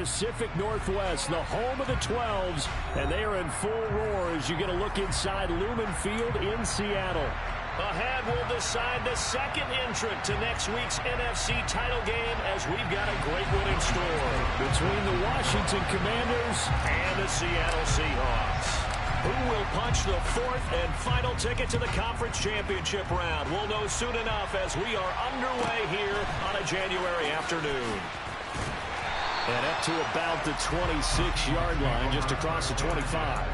Pacific Northwest, the home of the 12s, and they are in full roar as you get a look inside Lumen Field in Seattle. Ahead, we'll decide the second entrant to next week's NFC title game as we've got a great one in store between the Washington Commanders and the Seattle Seahawks. Who will punch the fourth and final ticket to the conference championship round? We'll know soon enough as we are underway here on a January afternoon. And up to about the 26-yard line, just across the 25.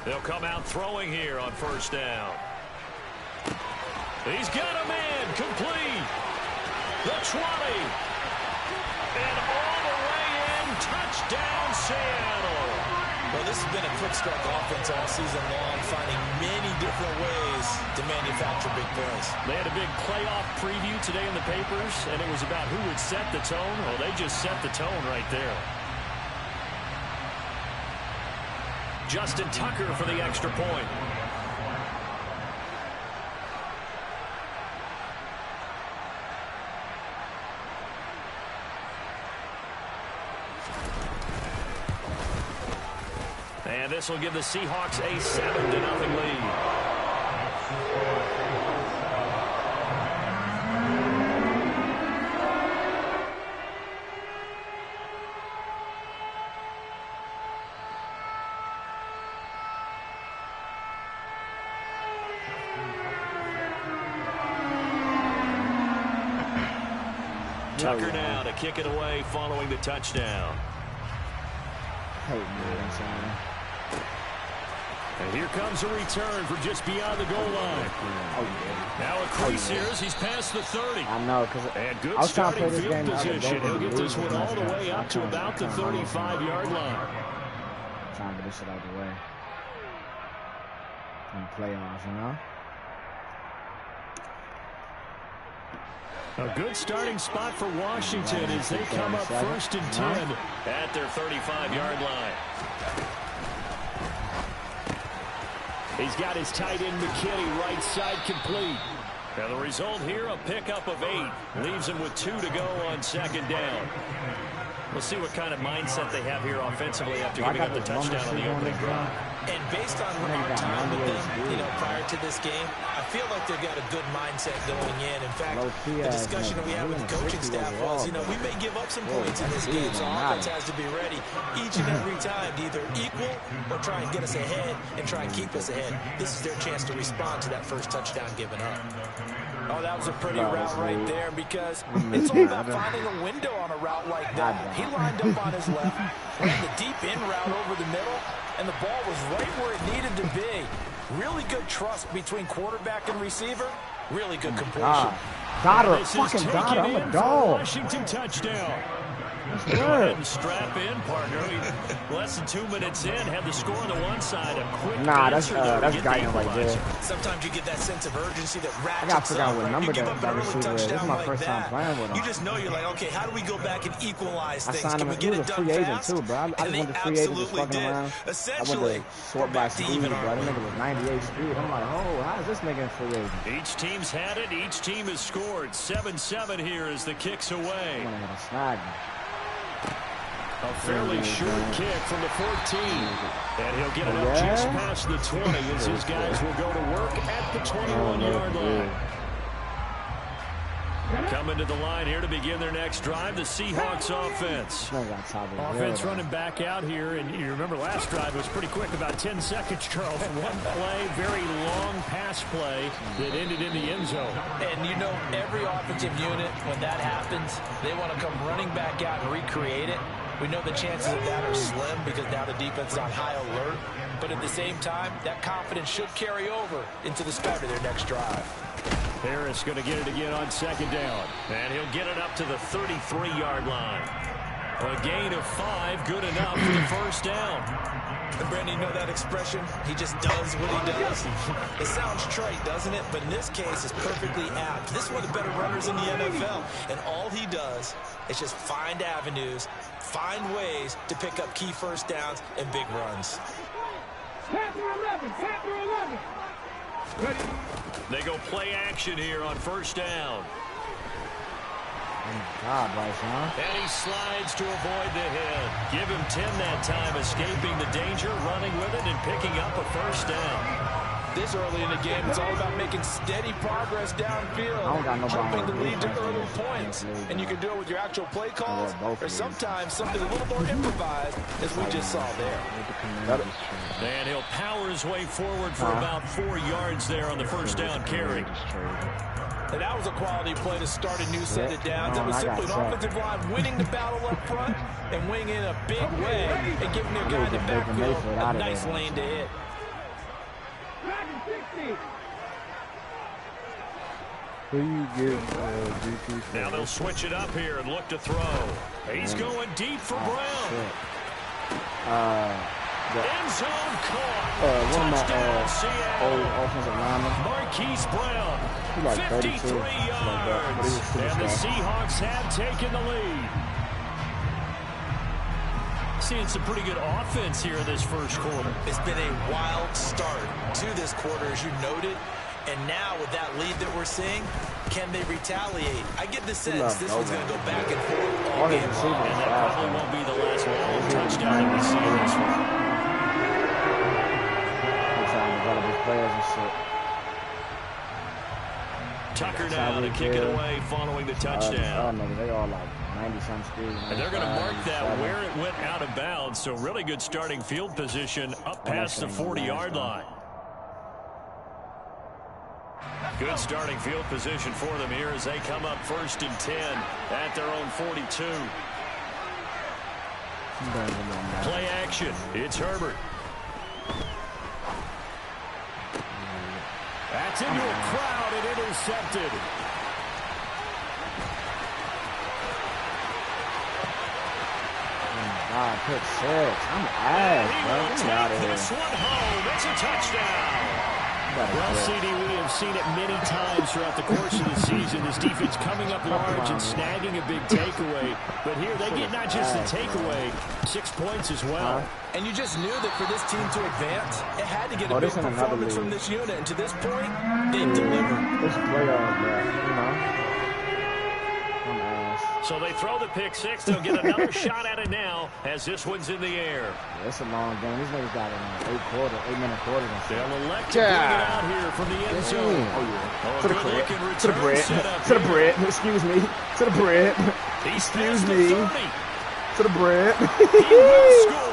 They'll come out throwing here on first down. He's got a man complete. The 20. And all the way in. Touchdown, Seattle. Well, this has been a quick strike offense all season long, finding many different ways to manufacture big plays. They had a big playoff preview today in the papers, and it was about who would set the tone. Well, they just set the tone right there. Justin Tucker for the extra point. And this will give the Seahawks a 7-0 lead. Tucker now to kick it away following the touchdown. And here comes a return from just beyond the goal line. Now a crease here as he's past the 30. I know, because good starting field position. He'll get this one all the way up to about the 35-yard line. Trying to get this shit out of the way. In the playoffs, you know? A good starting spot for Washington as they come up 1st and 10 at their 35-yard line. He's got his tight end McKinney right side complete. And the result here, a pickup of 8. Leaves him with 2 to go on second down. We'll see what kind of mindset they have here offensively after giving up the touchdown on the opening drive. And based on our time with them, prior to this game, I feel like they've got a good mindset going in. In fact, the discussion that we had with the coaching staff was, we may give up some points in this game, so offense has to be ready each and every time to either equal or try and get us ahead and try and keep us ahead. This is their chance to respond to that first touchdown given up. Oh, that was a pretty route right there because it's all about finding a window on a route like that. He lined up on his left, ran the deep in route over the middle, and the ball was right where it needed to be. Really good trust between quarterback and receiver. Really good completion. Got her. Fucking got her. I'm a dog. Washington touchdown. Go ahead and strap in, partner. Less than 2 minutes in, had the score on the one side. A quick that's Guyton right there. Sometimes you get that sense of urgency that ratchets I forgot what number that receiver is. This is my like first time playing with him. You just know you're like, okay, how do we go back and equalize things? I signed him. He was a free agent too, bro. I just went to free agent just fucking around. I went to sort by speed, bro. That nigga was 98 speed. I'm like, oh, how is this nigga in free agent? Each team's had it. Each team has scored. 7-7 here as the kick's away. I'm gonna hit a snag. A fairly short kick from the 14. And he'll get it up just past the 20 as his guys will go to work at the 21-yard line. Coming to the line here to begin their next drive, the Seahawks offense. Offense running back out here, and you remember last drive was pretty quick, about 10 seconds, Charles. One play, very long pass play that ended in the end zone. And every offensive unit, when that happens, they want to come running back out and recreate it. We know the chances of that are slim because now the defense is on high alert. But at the same time, that confidence should carry over into the start of their next drive. Harris going to get it again on second down. And he'll get it up to the 33-yard line. A gain of 5, good enough for the first down. And Brandon, you know that expression? He just does what he does. It sounds trite, doesn't it? But in this case, it's perfectly apt. This is one of the better runners in the NFL. And all he does is just find avenues, find ways to pick up key first downs and big runs. They go play action here on first down. God, Bryce, huh? And he slides to avoid the hit. Give him 10 that time, escaping the danger, running with it, and picking up a first down. This early in the game, it's all about making steady progress downfield, hoping to lead to early points. And you can do it with your actual play calls, or sometimes something a little more improvised, as we just saw there. And he'll power his way forward for about 4 yards there on the first down carry. And that was a quality play to start a new set of downs. It was simply an offensive line winning the battle up front and winning in a big way and giving their guy in the backfield a nice lane to hit. Who you give now they'll switch it up here and look to throw. He's going deep for Brown. End zone caught. Touchdown, Seattle. Offensive lineman. Marquise Brown. Like 53 yards. And the Seahawks have taken the lead. Seeing some pretty good offense here in this first quarter. It's been a wild start to this quarter, as you noted. And now with that lead that we're seeing, can they retaliate? I get the sense this one's going to go back and forth all game long. And that probably won't be the last long touchdown that we see in this one. Players and shit. Tucker now to kick it away following the touchdown. They all like 90-some speed. And they're going to mark that where it went out of bounds. So really good starting field position up past the 40-yard line. Good starting field position for them here as they come up 1st and 10 at their own 42. Play action. It's Herbert. That's into a crowd and intercepted. God, pick 6. I'm ass, bro. Get out of here. This one home. It's a touchdown. Well, CD, we have seen it many times throughout the course of the season. This defense coming up large and snagging a big takeaway. But here they get not just the takeaway, 6 points as well. And you just knew that for this team to advance, it had to get a big performance from this unit. And to this point, they delivered. It's playoff, bro. You know. So they throw the pick 6. They'll get another shot at it now as this one's in the air. Yeah, it's a long game. These niggas got an 8-minute quarter. They'll elect to bring it out here from the end zone. To the bread. To the bread. To the bread. Excuse me. To the bread. Excuse me. To the bread. He will score.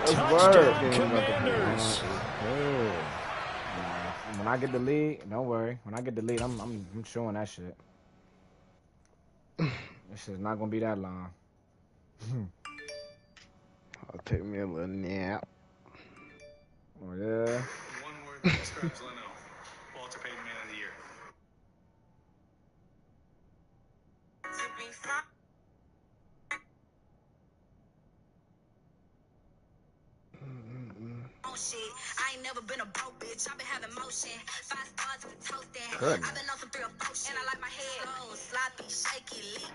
Touchdown, Commanders. When I get the lead, don't worry. When I get the lead, I'm showing that shit. This shit's not gonna be that long. I'll take me a little nap. Oh yeah. One word that describes Leno. Walter Payton Man of the Year. Shit. I ain't never been a broke bitch. I've been having motion. 5 stars with toasting. I've been on some 3 or 4 shit. And I like my head sloppy, shaky, leaky.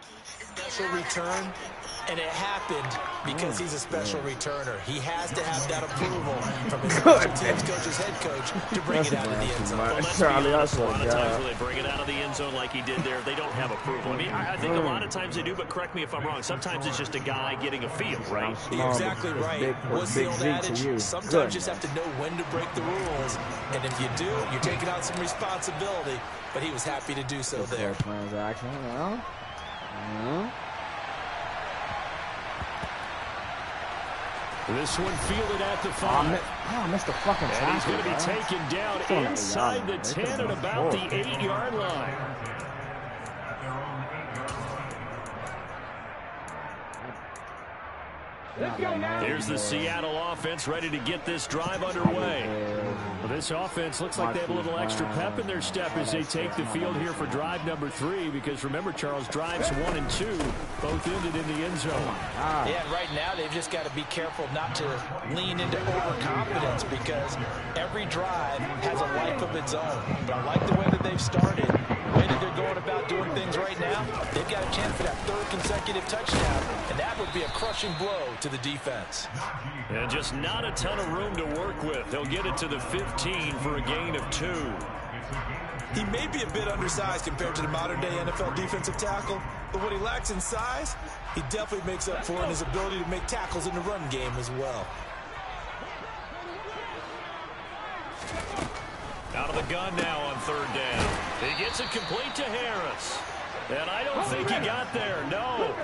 Special return, and it happened because he's a special returner. He has to have that approval from his special teams coach's head coach to bring it out of the end zone. Well, let's be honest, a lot of times when they bring it out of the end zone like he did there, they don't have approval. I mean, I think a lot of times they do, but correct me if I'm wrong. Sometimes it's just a guy getting a feel, right? You're exactly right. What's the old adage? Sometimes you just have to know when to break the rules, and if you do, you're taking on some responsibility. But he was happy to do so there. Transaction, This one fielded at the 5. I missed the fucking tackle. And he's going to be taken down inside the 10 at about the 8-yard line. Here's the Seattle offense ready to get this drive underway. Well, this offense looks like they have a little extra pep in their step as they take the field here for drive number 3. Because remember, Charles, drives 1 and 2 both ended in the end zone. Yeah, and right now they've just got to be careful not to lean into overconfidence because every drive has a life of its own. But I like the way that they've started, the way that they're going about doing things right now. They've got a chance for that 3rd consecutive touchdown, and that would be a crushing blow to the defense. And just not a ton of room to work with. They'll get it to the 15 for a gain of 2. He may be a bit undersized compared to the modern-day NFL defensive tackle, but what he lacks in size, he definitely makes up for in his ability to make tackles in the run game as well. Out of the gun now on 3rd down. He gets it complete to Harris. And I don't think he got there. No.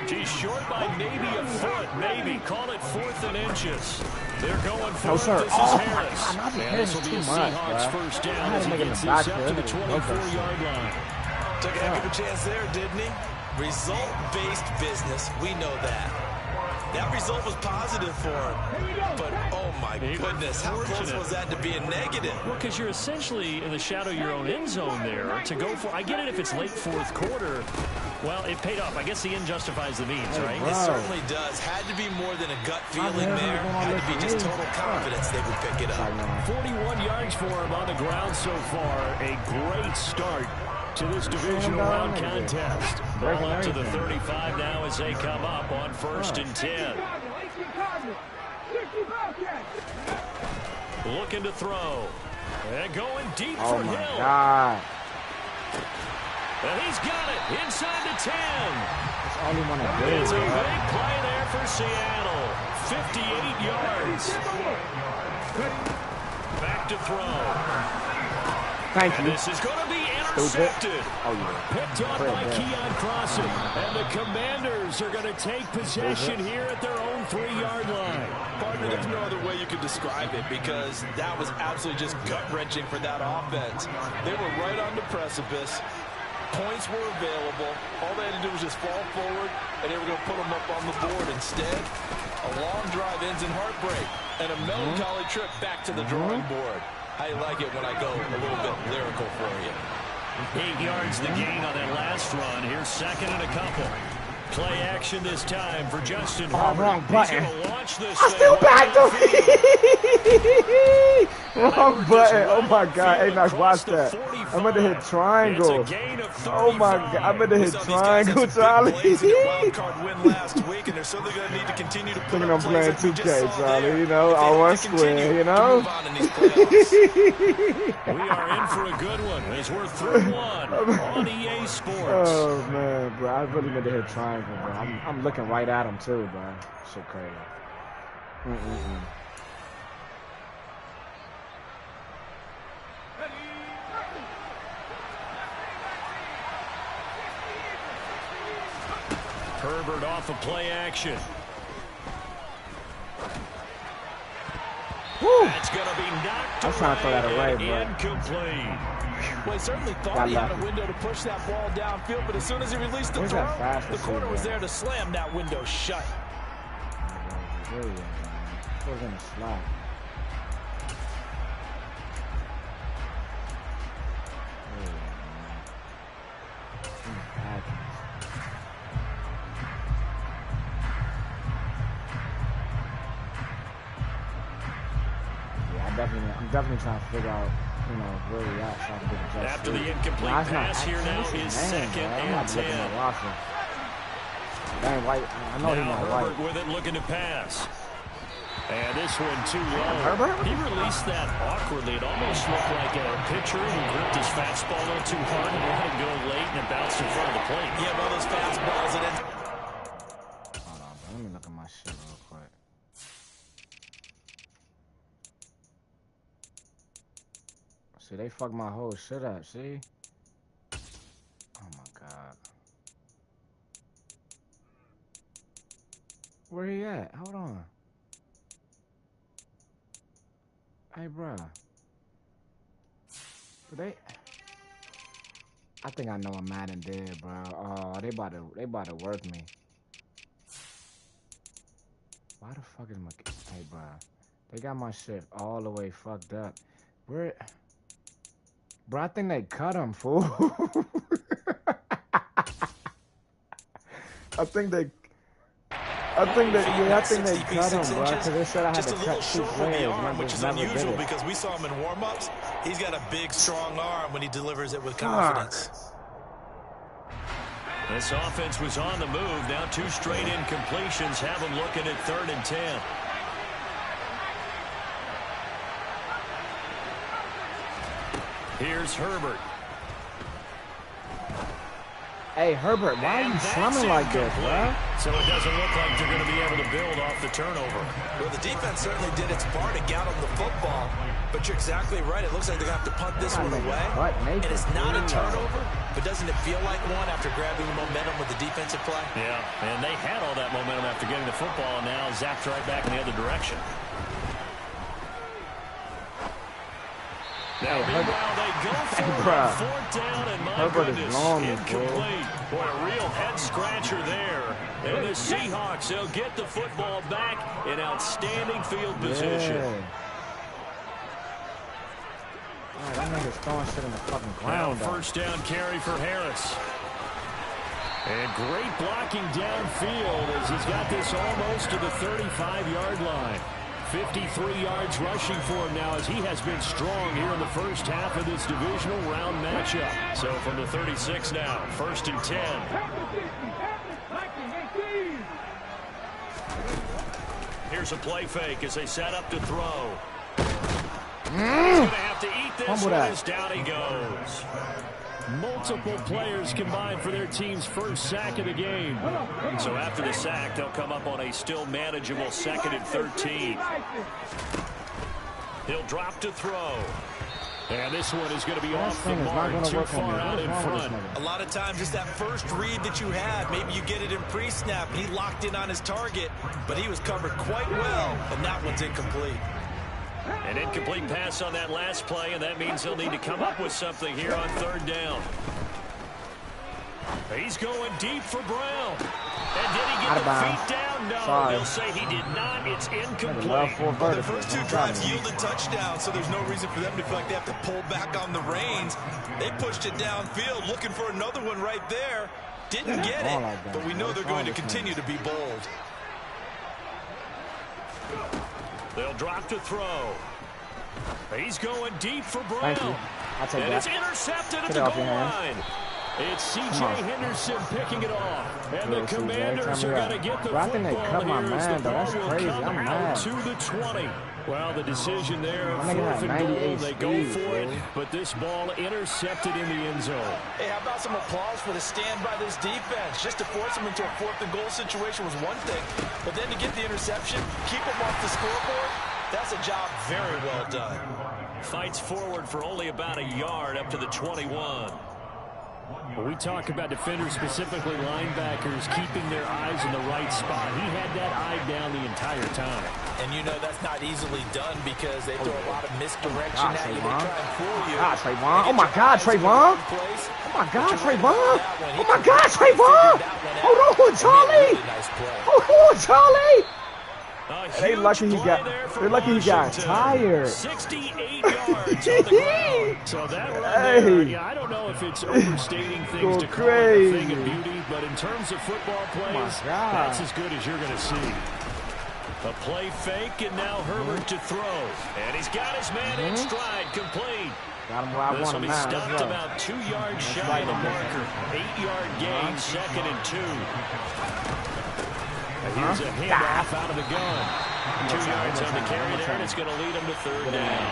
He's short by maybe a foot. Maybe. Call it 4th and inches. They're going for it. This is Harris. And this will be a Seahawks first down as he gets this up to the 24-yard line. Took a heck of a chance there, didn't he? Result-based business. We know that. That result was positive for him. But, oh, my goodness, how close was that to being negative? Well, because you're essentially in the shadow of your own end zone there to go for. I get it if it's late 4th quarter. Well, it paid off. I guess the end justifies the means, right? It certainly does. Had to be more than a gut feeling there. Had to be just total confidence they would pick it up. 41 yards for him on the ground so far. A great start to this divisional round contest. Ball up to the 35 now as they come up on 1st and 10. Looking to throw. And going deep for Hill. God. And he's got it inside the 10. That's all he want to do. It's a big play there for Seattle. 58 yards. Back to throw. Thank you. This is going to be intercepted. Oh, yeah. Picked off by Keon Crossen. And the Commanders are going to take possession here at their own 3-yard line. Partner, there's no other way you could describe it because that was absolutely just gut-wrenching for that offense. They were right on the precipice. Points were available. All they had to do was just fall forward, and they were going to put them up on the board. Instead, a long drive ends in heartbreak and a melancholy trip back to the drawing board. How you like it when I go a little bit lyrical for you? 8 yards the gain on that last run. Here's 2nd and a couple. Play action this time for Justin Herbert. Wrong button. He's gonna launch this I still backed him. Wrong button. Oh my God. Hey, Max, watch that. I'm going to hit triangle. Oh my God. I'm going to hit triangle, Charlie. Win last week, and they're certainly going to need to continue to put I'm playing 2K, Charlie. You know, I want square, you know. We are in for a good one as we're through one on EA Sports. Oh man, bro, I really need to hit triangle, bro. I'm looking right at him too, bro. Shit crazy. Herbert off of play action. Woo. That's going to be knocked I was trying to throw that away, bro. Incomplete. Well, he certainly thought he had a window to push that ball downfield, but as soon as he released the throw, the corner was there to slam that window shut. It was in a slot. I'm definitely trying to figure out, you know, where we at so I can get adjusted. After the incomplete pass here now is 2nd and 10. Dang, White. I know he's not Herbert White. with it, looking to pass. And this one too low. Herbert? He released that awkwardly. It almost looked like a pitcher who gripped his fastball a little too hard and let it go late, and it bounced in front of the plate. Yeah, well, those fastballs and then. Hold on, bro. Let me look at my shit real quick. See, they fucked my whole shit up, see? Oh my God. Where he at? Hold on. Hey, bro. I think I know what Madden did, bro. Oh, they about to work me. Why the fuck is my... Hey, bro. They got my shit all the way fucked up. Where? Bro, I think they cut him, fool. I think they cut him, bro. Because they said I had to cut 2 players, which is unusual because we saw him in warm-ups. He's got a big, strong arm when he delivers it with confidence. This offense was on the move. Now 2 straight incompletions have them looking at 3rd and 10. Here's Herbert. Hey, Herbert, why are you slumming like this, bro? So it doesn't look like they're going to be able to build off the turnover. Well, the defense certainly did its part to get on the football. But you're exactly right. It looks like they're going to have to punt this one away. And it's not a turnover, but doesn't it feel like one after grabbing the momentum with the defensive play? Yeah, and they had all that momentum after getting the football, and now zapped right back in the other direction. Now, meanwhile, they go for it, 4th down, and my goodness, incomplete. Boy, a real head-scratcher there. And the Seahawks, they'll get the football back in outstanding field position. That nigga's throwing shit in the fucking ground. Now, 1st down carry for Harris. And great blocking downfield as he's got this almost to the 35-yard line. 53 yards rushing for him now as he has been strong here in the first half of this divisional round matchup. So from the 36 now, 1st and 10. Here's a play fake as they set up to throw. He's going to have to eat this one as down he goes. Multiple players combined for their team's first sack of the game. So after the sack, they'll come up on a still manageable 2nd and 13. He'll drop to throw. And this one is going to be off the mark, too far out in front. A lot of times, just that first read that you had, maybe you get it in pre-snap, and he locked in on his target, but he was covered quite well, and that one's incomplete. An incomplete pass on that last play, and that means he'll need to come up with something here on 3rd down. He's going deep for Brown. And did he get the feet down? No, they'll say he did not. It's incomplete. The first 2 drives yielded touchdowns, so there's no reason for them to feel like they have to pull back on the reins. They pushed it downfield, looking for another one right there. Didn't get it, but we know they're going to continue to be bold. They'll drop to throw. He's going deep for Brown. And it's intercepted at the goal line. It's C.J. Henderson picking it off. And the Commanders are going to get the football here as the ball will come out to the 20. Well, the decision there, 4th and goal, they go for it, but this ball intercepted in the end zone. Hey, how about some applause for the stand by this defense? Just to force them into a 4th and goal situation was one thing, but then to get the interception, keep them off the scoreboard, that's a job very well done. Fights forward for only about a yard up to the 21. When we talk about defenders, specifically linebackers, keeping their eyes in the right spot. He had that eye down the entire time. And you know that's not easily done because they throw a lot of misdirection at you. They try and fool you. Trayvon. Oh, my God, Trayvon. Oh, my God, Trayvon. Oh, my God, Trayvon. Hold on, Charlie. Hold on, Charlie. They lucky he got tired. 68 yards on the ground. So that right there, yeah, I don't know if it's overstating things to call it a thing of beauty, but in terms of football plays, that's as good as you're going to see. A play fake, and now Herbert to throw. And he's got his man in stride, complete. Got him where I want him. This will be stopped about 2 yards shy of the marker. 8-yard gain, 2nd and 2. Here's a handoff out of the gun. 2 yards on the carry there, and it's going to lead him to 3rd down.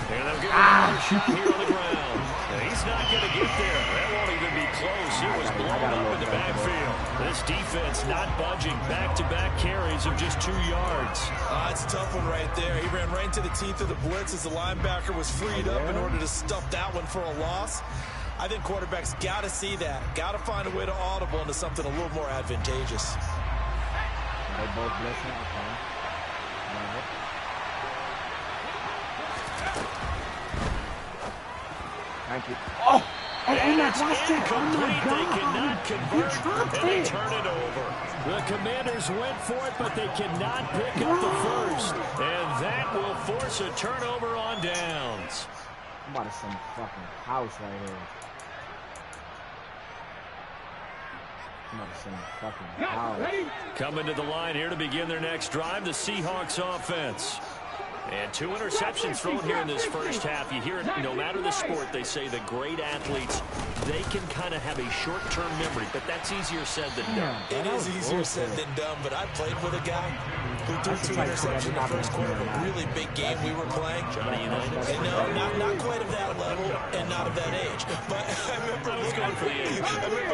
And they'll give him another shot here on the ground. And he's not going to get there. That won't even be close. It was blown up in the backfield. This defense not budging. Back-to-back carries of just 2 yards. That's a tough one right there. He ran right into the teeth of the blitz as the linebacker was freed up in order to stuff that one for a loss. I think quarterbacks got to see that. Got to find a way to audible into something a little more advantageous. They both listen. Okay. Thank you. Oh! And it's incomplete. They cannot convert, and they turn it over. The Commanders went for it, but they cannot pick up the first. And that will force a turnover on downs. I'm about to send a fucking house right here. I'm about to send a fucking house. Coming to the line here to begin their next drive, the Seahawks offense. And 2 interceptions thrown here in this first half. You hear it, no matter the sport, they say the great athletes, they can kind of have a short-term memory, but that's easier said than done. It is easier said than done, but I played with a guy who threw 2 interceptions in the first quarter of a really big game we were playing. Johnny Unitas? And no, not quite of that level and not of that age. But I remember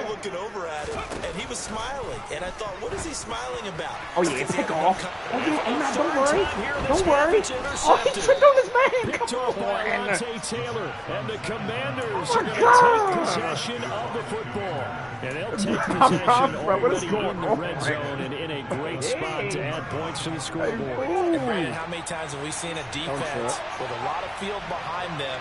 looking over at him, and he was smiling. And I thought, what is he smiling about? Oh, yeah, pick off. Oh, yeah, don't worry. Don't worry. Oh, he tripped on his man. Picked off by Lante Taylor. And the Commanders are going to take possession of the football. And they'll take possession already in the red zone and in a great spot to add points to the scoreboard. And Brandon, how many times have we seen a defense with a lot of field behind them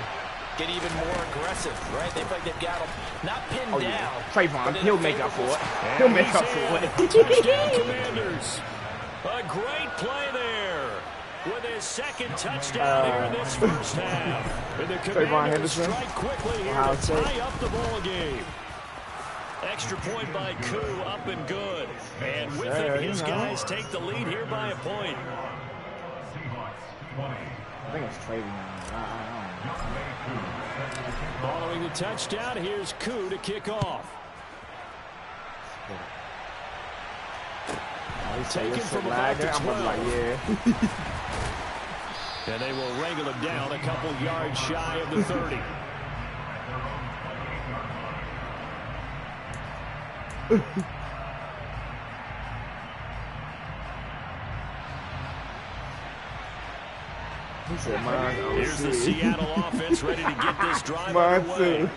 get even more aggressive, right? They feel like they've got them not pinned down. Trayvon, he'll make up for it. He'll make up for it. Touchdown, Commanders. A great play there with his second touchdown here in this first half. And the Commanders strike quickly here to tie up the ball game. Extra point by Koo, up and good. And with it, his guys take the lead here by a point. I think it's Trayvon. Following the touchdown, here's Koo to kick off. Taken from about the 12. And they will wrangle him down a couple yards shy of the 30. Here's the Seattle offense ready to get this drive underway.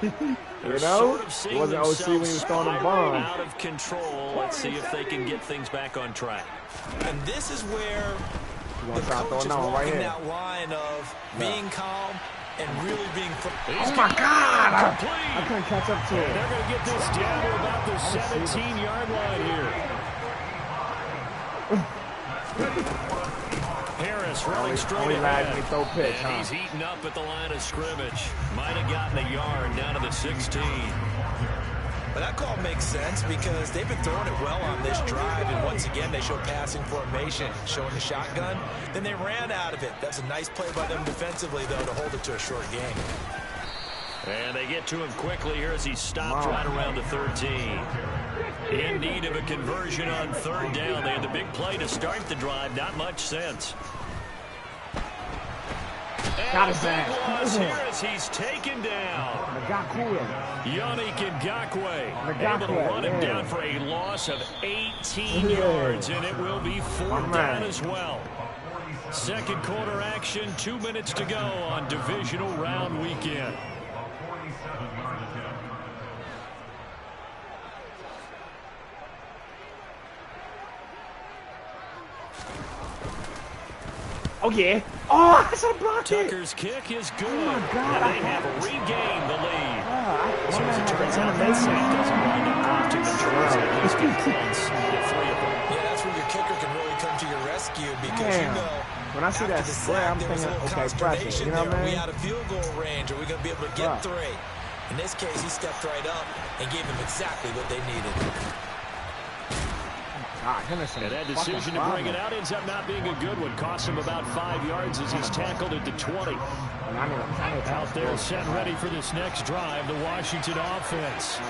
You know, it wasn't OC when he was throwing the bomb. Out of control. Let's see if they can get things back on track. And this is where the coach is walking that line of being calm and really being... Oh, my God! I couldn't catch up to it. They're going to get this down to about the 17-yard line here. Harris running straight ahead. And he's heating up at the line of scrimmage. Might have gotten a yard down to the 16. But that call makes sense because they've been throwing it well on this drive, and once again they show passing formation, showing the shotgun. Then they ran out of it. That's a nice play by them defensively, though, to hold it to a short game. And they get to him quickly here as he stopped right around the 13. In need of a conversion on third down. They had the big play to start the drive. Not much sense. Got his ass. Here as he's taken down. Yannick Ngakoue able to run him down for a loss of 18 yards, and it will be fourth down as well. Second quarter action, 2 minutes to go on divisional round weekend. Oh, yeah. Oh, I should have blocked it. Tucker's kick is good. Oh, my God. And they have regained the lead. So as it turns out, that save doesn't wind up costing the Chargers at least get points. Get 3 of them. Yeah, that's where your kicker can really come to your rescue because you know when I see that square, I'm thinking, okay, pressure. You know what I mean? Are we out of field goal range? Are we going to be able to get 3? In this case, he stepped right up and gave them exactly what they needed. And that decision to bring it out ends up not being a good one. Cost him about 5 yards as he's tackled at the 20. Out there set ready for this next drive, the Washington offense.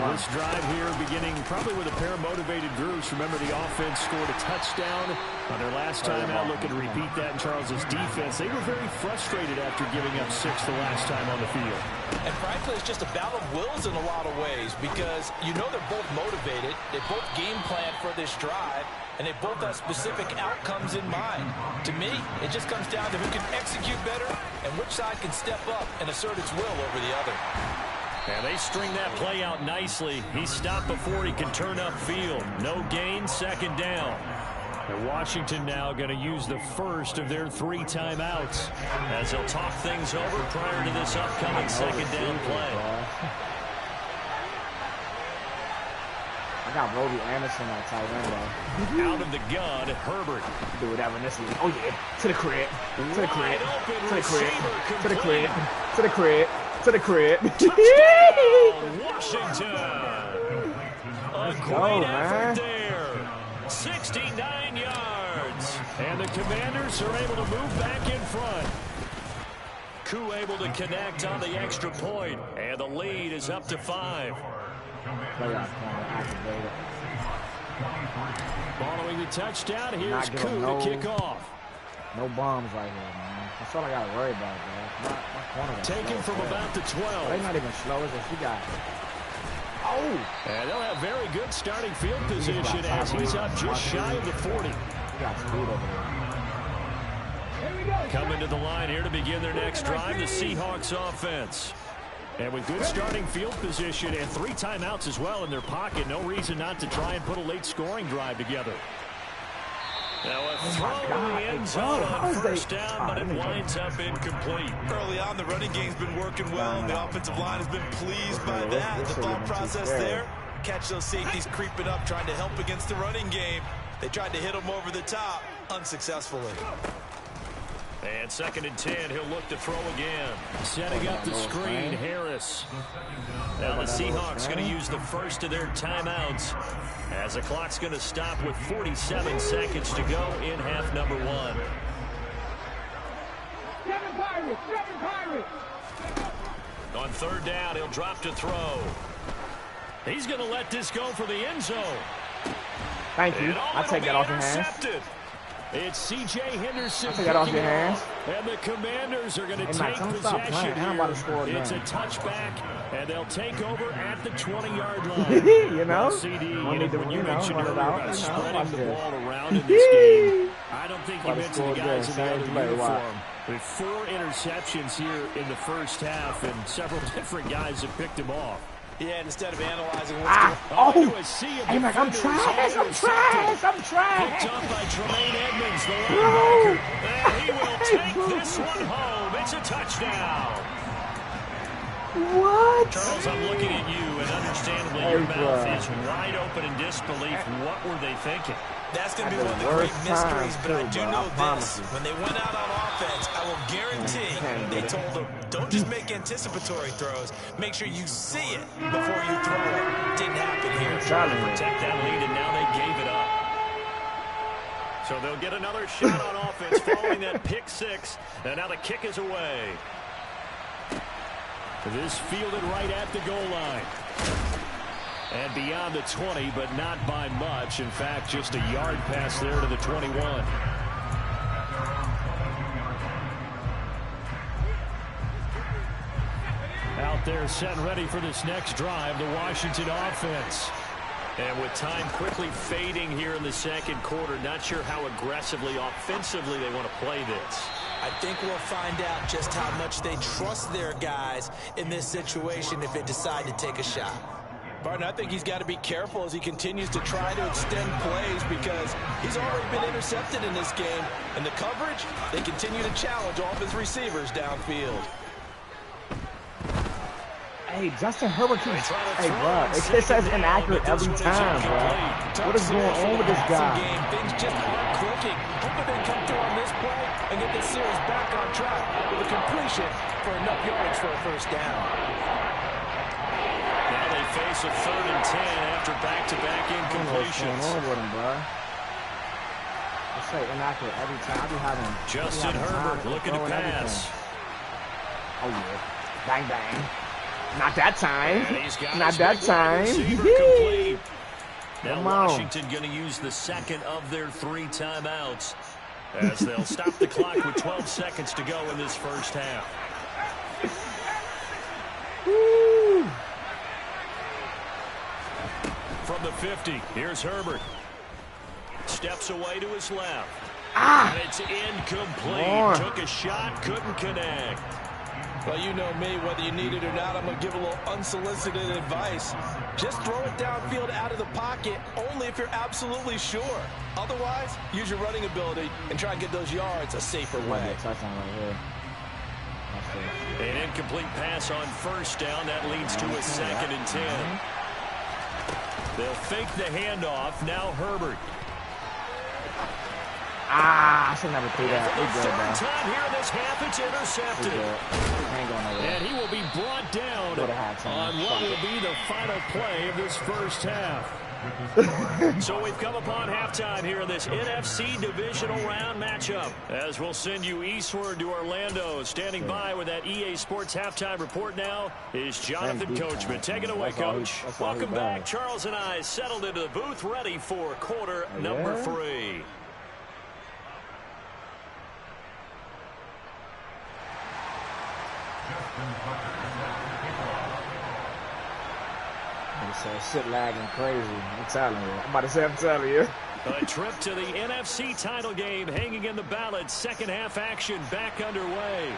This drive here beginning probably with a pair of motivated groups. Remember, the offense scored a touchdown on their last time out. Looking to repeat that in Charles's defense. They were very frustrated after giving up 6 the last time on the field. And frankly, it's just a battle of wills in a lot of ways because you know they're both motivated. They both game plan for this drive, and they both have specific outcomes in mind. To me, it just comes down to who can execute better and which side can step up and assert its will over the other. And they string that play out nicely. He stopped before he can turn upfield. No gain, second down. And Washington now going to use the first of their 3 timeouts as they'll talk things over prior to this upcoming second down play. I got Roby Anderson at tight end, bro. Out of the gun, Herbert. Do whatever in this league. Oh, yeah. To the crib. To the crib. To the crib. To the crib. To the crib. To the crib. Touchdown, Washington. A great effort there. 69 yards. And the Commanders are able to move back in front. Koo able to connect on the extra point. And the lead is up to 5. Following the touchdown, here's Koo to kick off. No bombs right here, man. That's all I got to worry about, bro. My corner taken from about the 12. They're not even slow as this. We got. Oh! And they'll have very good starting field position as he's up just shy of the 40. We got speed over there. Coming to the line here to begin their next drive, the Seahawks offense. And with good starting field position and 3 timeouts as well in their pocket, no reason not to try and put a late scoring drive together. Now a throw in the end zone on first down, but it winds up incomplete. Early on, the running game's been working well, and the offensive line has been pleased by that. The thought process there, catch those safeties creeping up, trying to help against the running game. They tried to hit them over the top, unsuccessfully. And 2nd and 10, he'll look to throw again. Setting up the screen, Harris. Now the Seahawks going to use the first of their timeouts as the clock's going to stop with 47 seconds to go in half number 1. On 3rd down, he'll drop to throw. He's going to let this go for the end zone. Thank you. I'll take that off your hands. It's C.J. Henderson. Take that off your hands. And the Commanders are going to take possession here. It's a touchback, and they'll take over at the 20-yard line. You know? CD, when you mentioned earlier about spreading the ball around in this game, I don't think you mentioned the guys in the other uniform. With 4 interceptions here in the first half, and several different guys have picked them off. Yeah, and instead of analyzing what's going on. Hey, Mac, I'm trash. I'm trash. I'm trash. Picked up by Tremaine Edmonds, the linebacker. And he will take this one home. It's a touchdown. What? Charles, I'm looking at you, and understandably, your mouth is wide open in disbelief. What were they thinking? That's going to be one of the great mysteries, but I do know this. When they went out on offense, I will guarantee they told them, don't just make anticipatory throws. Make sure you see it before you throw it. Didn't happen here. Trying to protect that lead, and now they gave it up. So they'll get another shot on offense following that pick 6, and now the kick is away. This fielded right at the goal line. And beyond the 20, but not by much. In fact, just a yard pass there to the 21. Out there set and ready for this next drive, the Washington offense. And with time quickly fading here in the second quarter, not sure how aggressively, offensively they want to play this. I think we'll find out just how much they trust their guys in this situation if they decide to take a shot. Barton, I think he's got to be careful as he continues to try to extend plays because he's already been intercepted in this game. And the coverage, they continue to challenge all of his receivers downfield. Hey, Justin Herbert keeps... Hey, bro, it says inaccurate every time, bro. What is going on with this guy? Things just aren't clicking. Hoping they come through on this play and get this series back on track with a completion for enough yards for a first down. Now they face a 3rd and 10 after back-to-back incompletions. What's going on with him, bro? I say inaccurate every time. I be having... Justin Herbert looking to pass. Oh, yeah. Bang, bang. Not that time. Not that time. Now Washington going to use the second of their 3 timeouts as they'll stop the clock with 12 seconds to go in this first half. Woo. From the 50, here's Herbert. Steps away to his left. And it's incomplete. Took a shot, couldn't connect. Well, you know me, whether you need it or not, I'm going to give a little unsolicited advice. Just throw it downfield out of the pocket only if you're absolutely sure. Otherwise, use your running ability and try and get those yards a safer way. An incomplete pass on first down. That leads to a 2nd and 10. They'll fake the handoff. Now Herbert. I should never threw that. For the third time here in this half, it's intercepted. And he will be brought down on what will be the final play of this first half. So we've come upon halftime here in this NFC divisional round matchup. As we'll send you eastward to Orlando. Standing by with that EA Sports halftime report now is Jonathan Coachman. Take it away, Coach. Welcome back. Charles and I settled into the booth, ready for quarter number 3. Shit lagging crazy. I'm telling you. I'm telling you. A trip to the NFC title game hanging in the balance. Second half action back underway.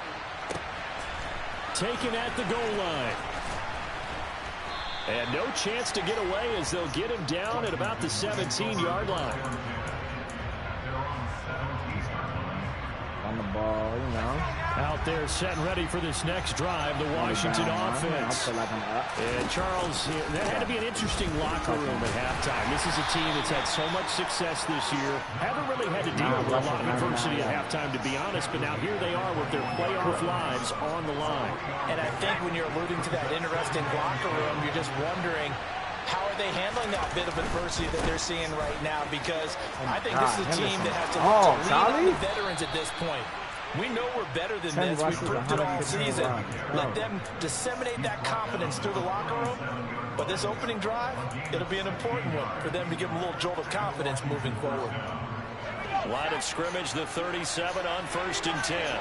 Taken at the goal line. And no chance to get away as they'll get him down at about the 17-yard line. On the ball, you know. Out there set and ready for this next drive, the Washington offense. And Charles, that had to be an interesting locker room at halftime. This is a team that's had so much success this year. Haven't really had to deal with a lot of adversity at halftime, to be honest, but now here they are with their playoff lives on the line. And I think when you're alluding to that interesting locker room, you're just wondering, how are they handling that bit of adversity that they're seeing right now? Because I think this is a team that has to look to lean on the veterans at this point. We know we're better than this. We've proved it all season. Let them disseminate that confidence through the locker room. But this opening drive, it'll be an important one for them to give them a little jolt of confidence moving forward. Line of scrimmage, the 37 on 1st and 10.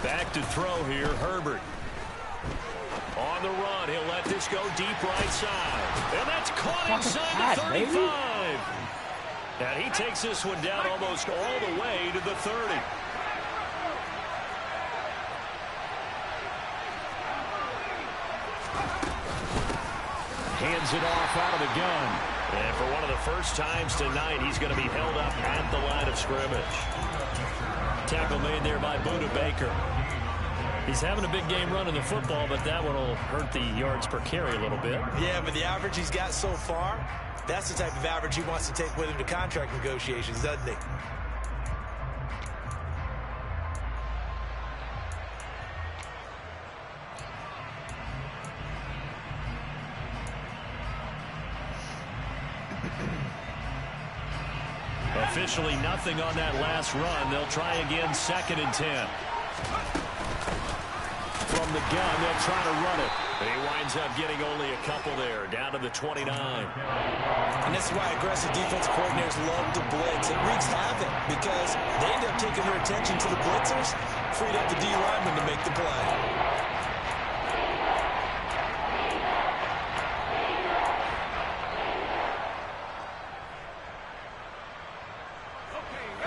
Back to throw here, Herbert. On the run, he'll let this go deep right side. And that's caught inside the 35. And he takes this one down almost all the way to the 30. Hands it off out of the gun. And for one of the first times tonight, he's going to be held up at the line of scrimmage. Tackle made there by Buda Baker. He's having a big game running the football, but that one will hurt the yards per carry a little bit. Yeah, but the average he's got so far, that's the type of average he wants to take with him to contract negotiations, doesn't he? Officially nothing on that last run. They'll try again, 2nd and 10. From the gun, they'll try to run it. He winds up getting only a couple there, down to the 29. And this is why aggressive defense coordinators love to blitz. It wreaks havoc because they end up taking their attention to the blitzers, freed up the D lineman to make the play.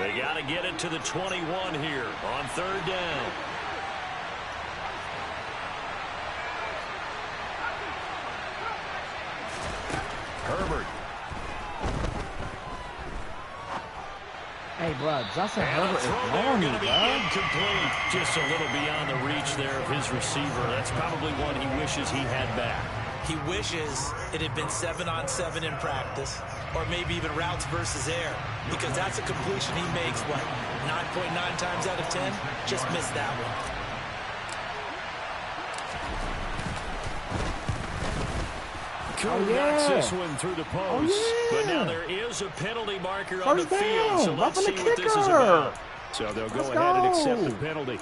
They got to get it to the 21 here on 3rd down. Herbert. Hey, bro, Justin Herbert is going to be incomplete. Just a little beyond the reach there of his receiver. That's probably one he wishes he had back. He wishes it had been 7-on-7 in practice, or maybe even routes versus air, because that's a completion he makes, what, 9.9 times out of 10? Just missed that one. Knocks this one through the post. But now there is a penalty marker on the field, so let's see what this is about. So they'll go ahead and accept the penalty.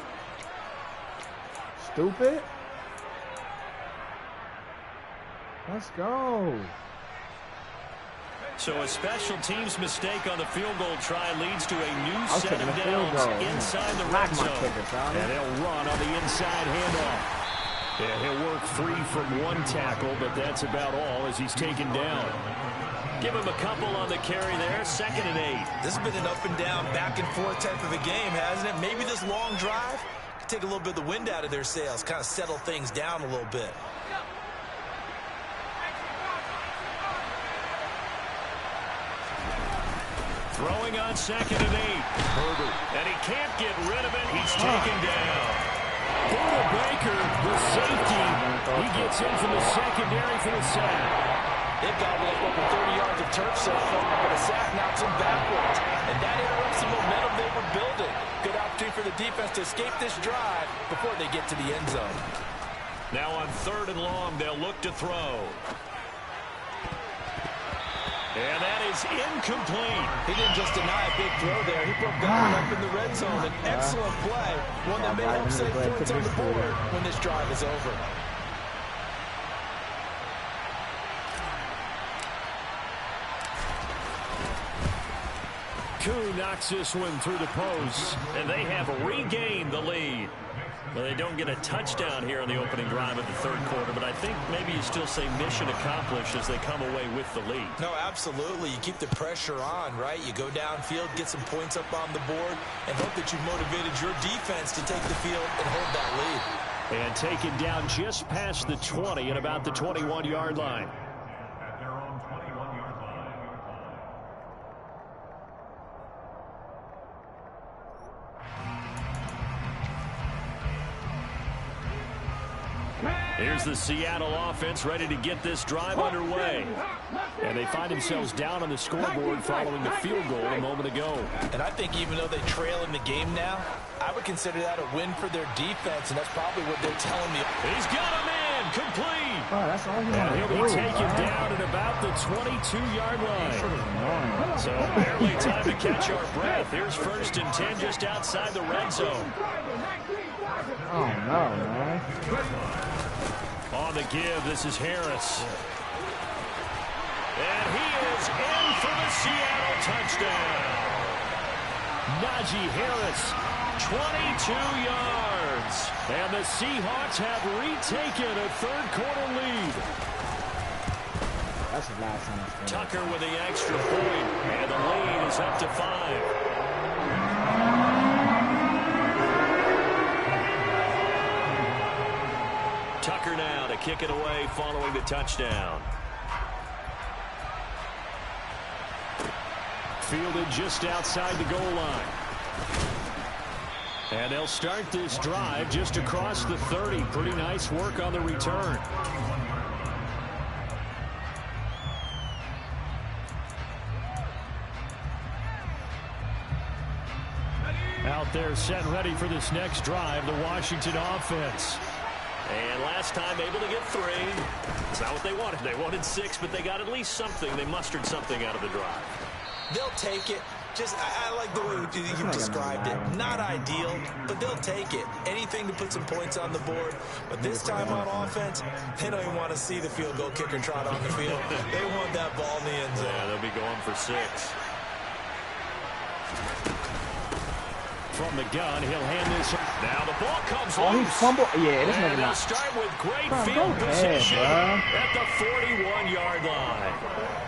Stupid. Let's go. So a special teams mistake on the field goal try leads to a new set of downs inside the red zone. And they'll run on the inside handoff. And he'll work free from one tackle, but that's about all as he's taken down. Give him a couple on the carry there, 2nd and 8. This has been an up and down, back and forth type of a game, hasn't it? Maybe this long drive could take a little bit of the wind out of their sails, kind of settle things down a little bit. Throwing on 2nd and 8. Herbert. And he can't get rid of it. He's taken down. Buda Baker, the safety, he gets in from the secondary for the sack. They've got over 30 yards of turf so far, but a sack knocks them backwards. And that interrupts the momentum they were building. Good opportunity for the defense to escape this drive before they get to the end zone. Now on 3rd and long, they'll look to throw. And that is incomplete. He didn't just deny a big throw there. He broke that up in the red zone. An excellent play. One that may help save points on the board when this drive is over. Koo knocks this one through the post, and they have regained the lead. Well, they don't get a touchdown here in the opening drive of the 3rd quarter, but I think maybe you still say mission accomplished as they come away with the lead. No, absolutely. You keep the pressure on, right? You go downfield, get some points up on the board, and hope that you've motivated your defense to take the field and hold that lead. And taken down just past the 20 at about the 21-yard line. Here's the Seattle offense ready to get this drive underway. And they find themselves down on the scoreboard following the field goal a moment ago. And I think even though they trail in the game now, I would consider that a win for their defense, and that's probably what they're telling me. He's got a man complete. Oh, that's all and he'll be taken down at about the 22-yard line. So barely time to catch our breath. Here's 1st and 10 just outside the red zone. Oh, no, man. On the give, this is Harris. And he is in for the Seattle touchdown. Najee Harris, 22 yards. And the Seahawks have retaken a 3rd quarter lead. That's the last time I scored. Tucker with the extra point. And the lead is up to 5. Tucker now to kick it away following the touchdown. Fielded just outside the goal line. And they'll start this drive just across the 30. Pretty nice work on the return. Out there set ready for this next drive, the Washington offense. And last time able to get 3. It's not what they wanted. They wanted 6, but they got at least something. They mustered something out of the drive. They'll take it. Just, I like the way you described it. Not ideal, but they'll take it. Anything to put some points on the board. But this time on offense, they don't even want to see the field goal kicker trot on the field. They want that ball in the end zone. Yeah, they'll be going for 6. From the gun, he'll hand this. Now the ball comes loose. Oh, he fumbled. Yeah, this nigga not. Start with great field position at the 41-yard line.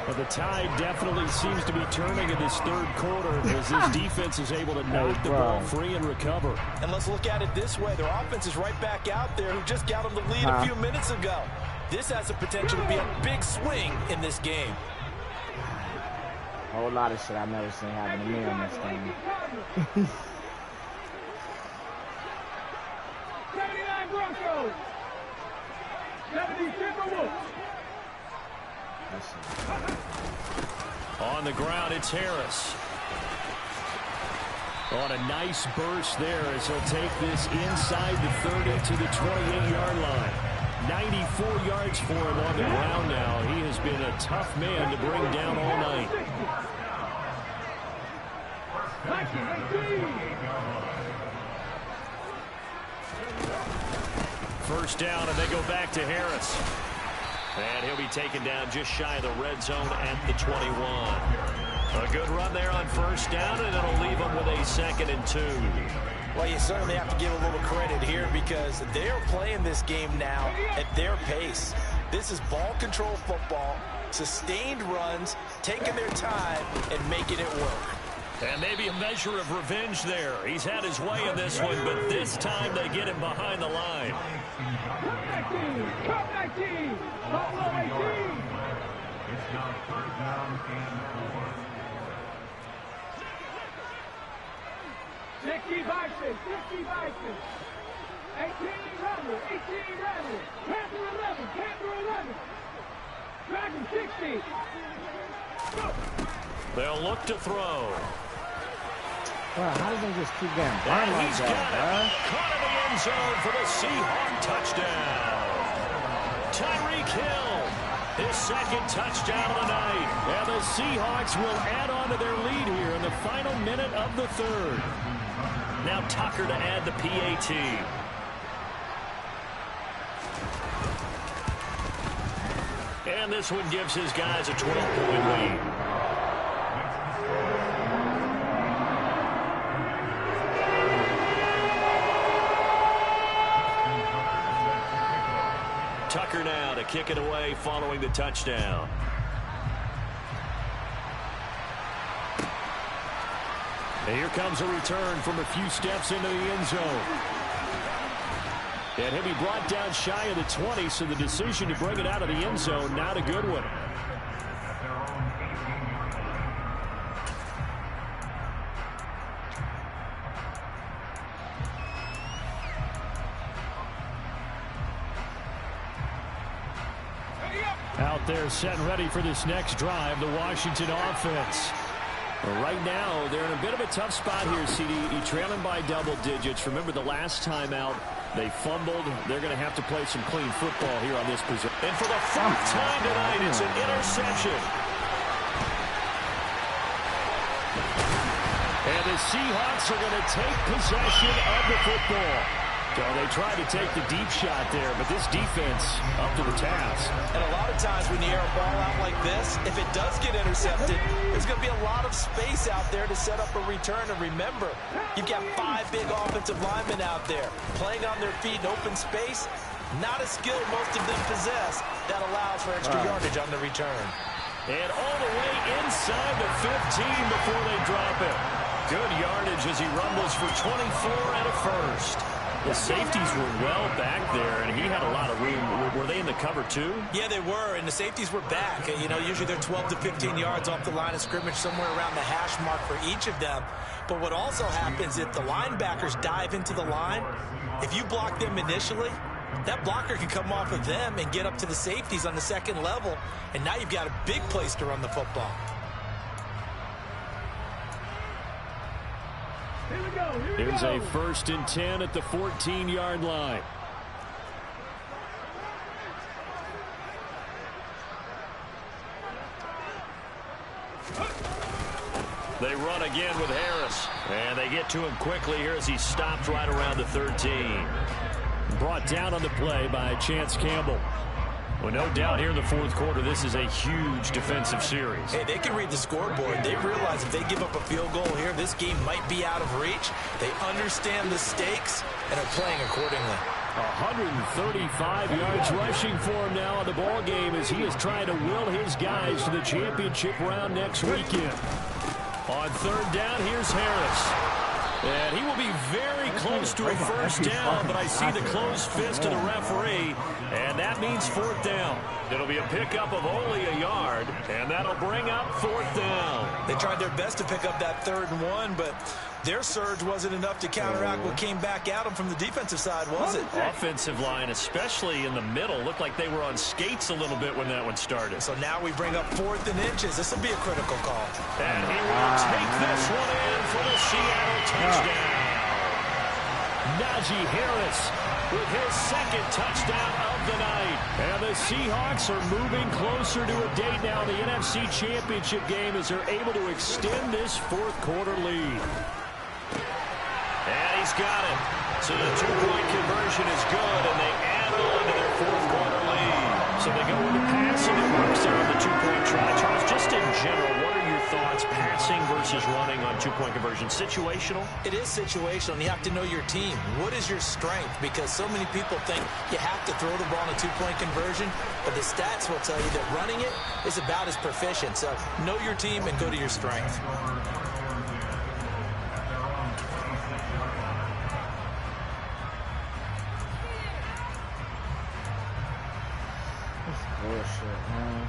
But the tide definitely seems to be turning in this 3rd quarter as this defense is able to knock the ball free and recover. And let's look at it this way. Their offense is right back out there who just got them the lead a few minutes ago. This has the potential to be a big swing in this game. A whole lot of shit I've never seen happen to me in this game. 79 Broncos. 70 Timberwolves. On the ground, it's Harris. On a nice burst there as he'll take this inside the 30 to the 28-yard line. 94 yards for him on the ground now. He has been a tough man to bring down all night. First down, and they go back to Harris. And he'll be taken down just shy of the red zone at the 21. A good run there on first down, and it'll leave them with a 2nd and 2. Well, you certainly have to give a little credit here because they're playing this game now at their pace. This is ball control football, sustained runs, taking their time, and making it work. And maybe a measure of revenge there. He's had his way in this one, but this time they get him behind the line. It's now 3rd down and 4. 60 Vikings. They'll look to throw. Well, how do they just keep getting burned like He's that, got it. Caught in the end zone for the Seahawk touchdown. Tyreek Hill, his second touchdown of the night. And the Seahawks will add on to their lead here in the final minute of the third. Now Tucker to add the PAT. And this one gives his guys a 12-point lead. Tucker now to kick it away following the touchdown. And here comes a return from a few steps into the end zone. And he'll be brought down shy of the 20, so the decision to bring it out of the end zone, not a good one. Out there set and ready for this next drive, the Washington offense. Right now, they're in a bit of a tough spot here, CD. Trailing by double digits. Remember the last time out, they fumbled. They're going to have to play some clean football here on this position. And for the fourth time tonight, it's an interception. And the Seahawks are going to take possession of the football. So they tried to take the deep shot there, but this defense up to the task. And a lot of times when you air a ball out like this, if it does get intercepted, there's going to be a lot of space out there to set up a return. And remember, you've got 5 big offensive linemen out there playing on their feet in open space. Not a skill most of them possess. That allows for extra yardage on the return. And all the way inside the 15 before they drop it. Good yardage as he rumbles for 24 and a first. The safeties were well back there, and he had a lot of room. Were they in the cover, too? Yeah, they were, and the safeties were back. You know, usually they're 12 to 15 yards off the line of scrimmage, somewhere around the hash mark for each of them. But what also happens, if the linebackers dive into the line, if you block them initially, that blocker can come off of them and get up to the safeties on the second level, and now you've got a big place to run the football. Here's a 1st and 10 at the 14-yard line. They run again with Harris. And they get to him quickly here as he stopped right around the 13. Brought down on the play by Chance Campbell. Well, no doubt here in the fourth quarter, this is a huge defensive series. Hey, they can read the scoreboard. They realize if they give up a field goal here, this game might be out of reach. They understand the stakes and are playing accordingly. 135 yards rushing for him now in the ball game as he is trying to will his guys to the championship round next weekend. On 3rd down, here's Harris. And he will be very close to a first down, but I see the closed fist of the referee, and that means 4th down. It'll be a pickup of only a yard, and that'll bring up 4th down. They tried their best to pick up that 3rd and 1, but their surge wasn't enough to counteract what came back at them from the defensive side, was it? Offensive line, especially in the middle, looked like they were on skates a little bit when that one started. So now we bring up 4th and inches. This will be a critical call. And he will take this one in for the Seattle touchdown. Najee Harris with his 2nd touchdown of the night. And the Seahawks are moving closer to a date now in the NFC Championship game as they're able to extend this 4th quarter lead. And he's got it. So the 2-point conversion is good, and they add on to their 4th quarter lead. So they go with the pass, and it works there on the 2-point try. Charles, just in general, what are your thoughts, passing versus running on 2-point conversion? Situational? It is situational, and you have to know your team. What is your strength? Because so many people think you have to throw the ball in a 2-point conversion, but the stats will tell you that running it is about as proficient. So know your team and go to your strength. Bullshit, man.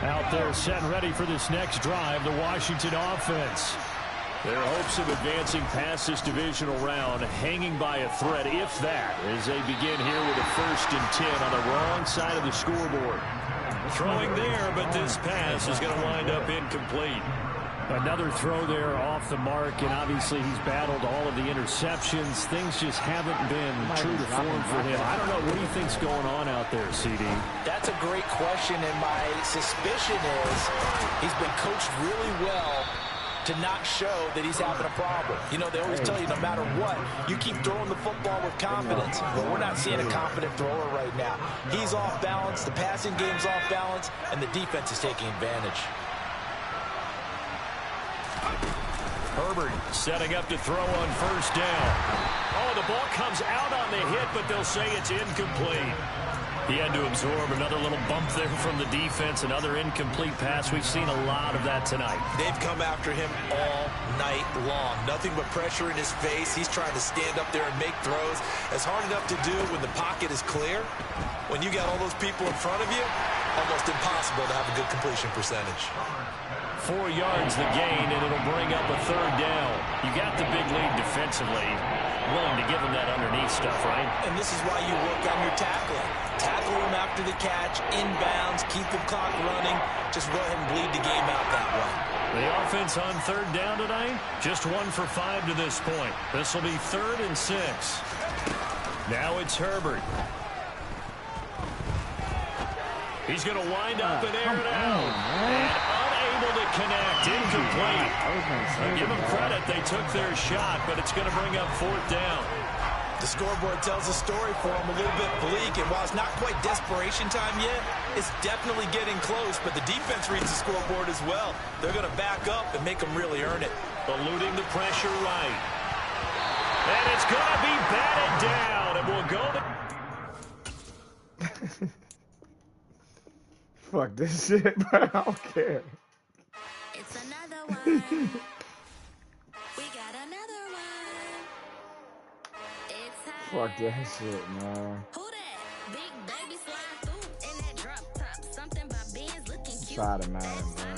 Out there set and ready for this next drive, the Washington offense. Their hopes of advancing past this divisional round hanging by a thread, if that, as they begin here with a 1st and 10 on the wrong side of the scoreboard. Throwing there, but this pass is going to wind up incomplete. Another throw there off the mark, and obviously he's battled all of the interceptions. Things just haven't been true to form for him. I don't know. What do you think's going on out there, CD? That's a great question, and my suspicion is he's been coached really well to not show that he's having a problem. You know, they always tell you no matter what, you keep throwing the football with confidence, but we're not seeing a confident thrower right now. He's off balance, the passing game's off balance, and the defense is taking advantage. Herbert setting up to throw on 1st down. Oh, the ball comes out on the hit, but they'll say it's incomplete. He had to absorb another little bump there from the defense, another incomplete pass. We've seen a lot of that tonight. They've come after him all night long. Nothing but pressure in his face. He's trying to stand up there and make throws. It's hard enough to do when the pocket is clear. When you got all those people in front of you, almost impossible to have a good completion percentage. 4 yards the gain, and it'll bring up a 3rd down. You got the big lead defensively. Willing to give him that underneath stuff, right? And this is why you work on your tackling. Tackle him after the catch, inbounds, keep the clock running. Just go ahead and bleed the game out that way. The offense on 3rd down tonight, just 1 for 5 to this point. This will be 3rd and 6. Now it's Herbert. He's going to wind up and air it out. And unable to connect. Incomplete. Give them credit. They took their shot, but it's going to bring up 4th down. The scoreboard tells a story for him, a little bit bleak, and while it's not quite desperation time yet, it's definitely getting close, but the defense reads the scoreboard as well. They're going to back up and make them really earn it. Eluding the pressure right. And it's going to be batted down, and we'll go to... Fuck this shit, bro. I don't care. It's another one. We got another one. It's Fuck that shit, man. Who that? Big baby slide through in that drop top. Something about Benz looking cute. Side of Madden, bro.